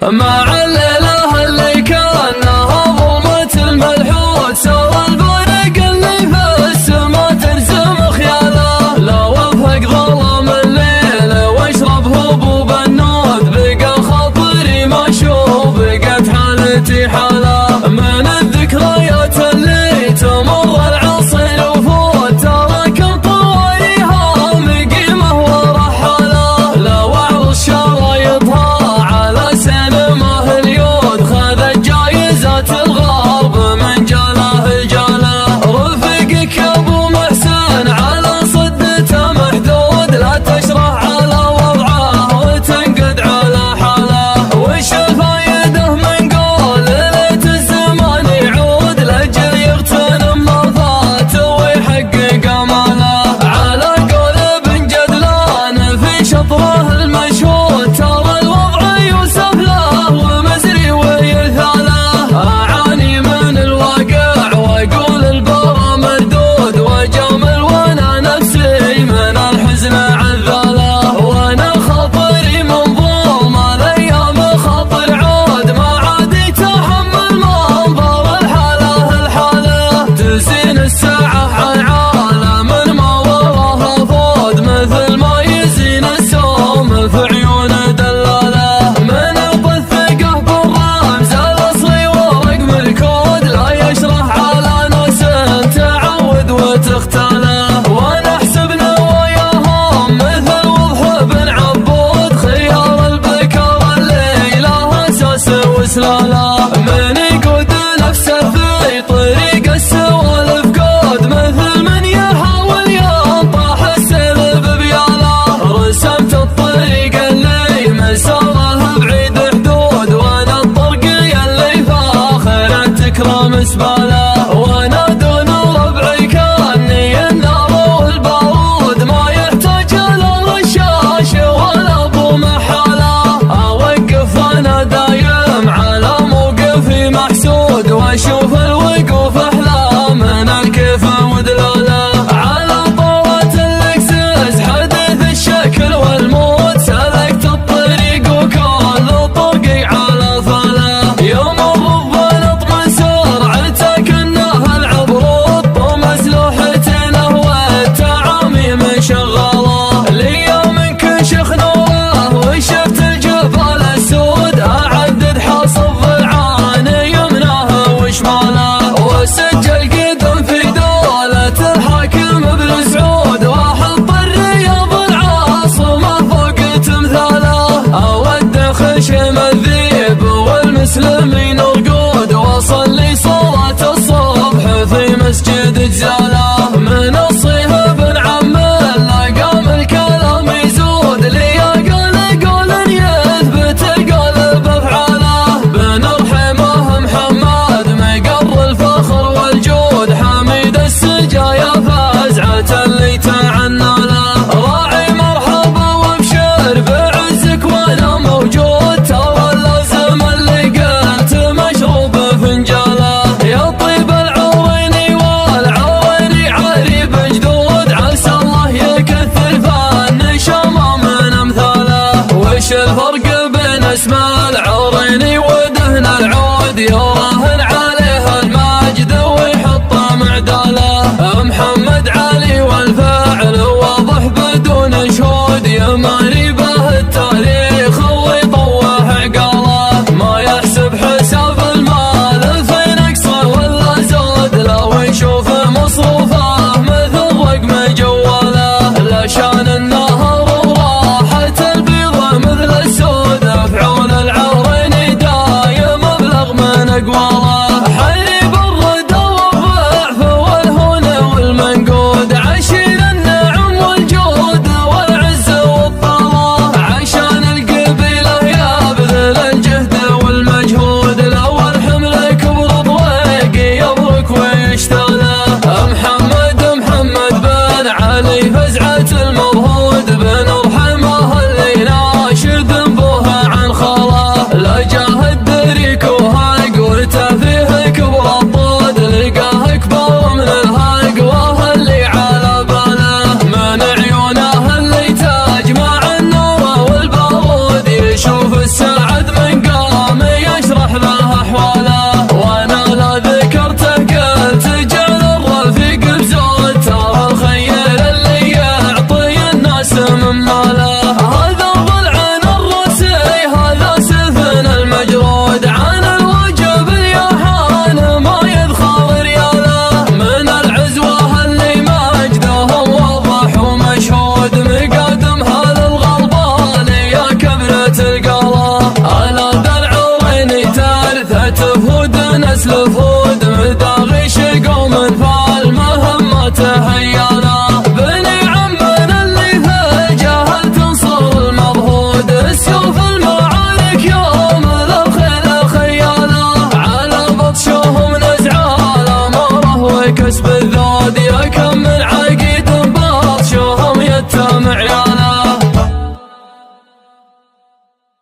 مع الليلة اللي كانها ظلمة الملحود، سوى البرق اللي في السما ترسم خياله. لو افق ظلام الليل واشرب هبوب النود، بقى خاطري مشوب بقت حالتي حاله. من الذكريات اللي تمر العصر وفوت، ترى كم طواريها مقيمة ورحاله. لو اعرض شرايطها على سينما هوليود، خذت جايزة الغرب من جاله جاله. رفيقك يا ابو محسن على صدته محدود، لا تشرح على وضعه وتنقد على حاله. وش الفايدة من قول ليت الزمان يعود، لاجل يغتنم ما فات ويحقق اماله. على قول ابن جدلان في شطره المشهود، ترى الوضع يوسف له ومزري ويرثاله. اعاني من الواقع واقول البرى مردود، واجامل وانا نفسي من الحزن عذاله. وانا خاطري منظوم الايام خاطر عود، ما عاد يتحمل منظر الحاله. تزين الساعة عن عالم ما وراها فود، مثل ما يزين السوم في عيون دلاله. من الثقة بالرمز الاصلي ورقم الكود، لا يشرح على ناس تعود وتختاله. وانا احسبنا وياهم مثل وضح بن عبود، خيار البكر اللي له اساس وسلاله. من يقود نفسه في طريق السوالف قود، مثل من يحاول ينطح السيل ببياله. رسمت الطريق اللي مساره بعيد حدود، وانا الطرقي اللي فاخر تكرم سباله. وانا دون ربعي كاني النار والبارود، ما يحتاج لا رشاش ولا ابو محاله. اوقف انا دايم على موقفي محسود، واشوف الوقوف احلى من الكيف ودلاله. على طاوة اللكسس حدث الشكل والموت، سلكت الطريق وكل طرقي على فاله. يوم الرب نطمن سرعته كانه العبروط، ومسلوحتنا والتعاميم شغاله. ليوم كشخ نوره وشفت الجبال السود، اعدد حصى الضلعان يمناه وشماله. وسجل قدم في دولة الحاكم بن سعود، واحط الرياض العاصمة فوق تمثاله. اود خشم الذيب والمسلمين رقود، واصلي صلاة الصبح في مسجد جزاله. من الصيها بن عمال قام الكلام يزود، لي قول يثبت القلب افعاله. بن الحماه محمد مقر الفخر والجود، حميد السجايا فازعة اللي تعنى له. راعي مرحبا وابشر بعزك وانا موجود، ترى اللازم اللي قلت مشروب فنجاله. يا طيب العويني والعويني عريب جدود، عسى الله يكثر فن شمام من امثاله. وش الفرق بين اسم العوريني ودهن العود، يراهن عليها المجد ويحط معداله. محمد علي والفعل واضح بدون شهود، يماري به التاريخ ويطوح عقاله. ما يحسب حساب المال في نقصه ولا زود، لو يشوف مصروفه مثل رقم جواله. لا شان النهر وراحت البيضة مثل السود، افعول العوريني دايم مبلغ من اقواله. حريب الردى والضعف والهون والمنقود، عشير النعم والجود والعز والطلب. تهنى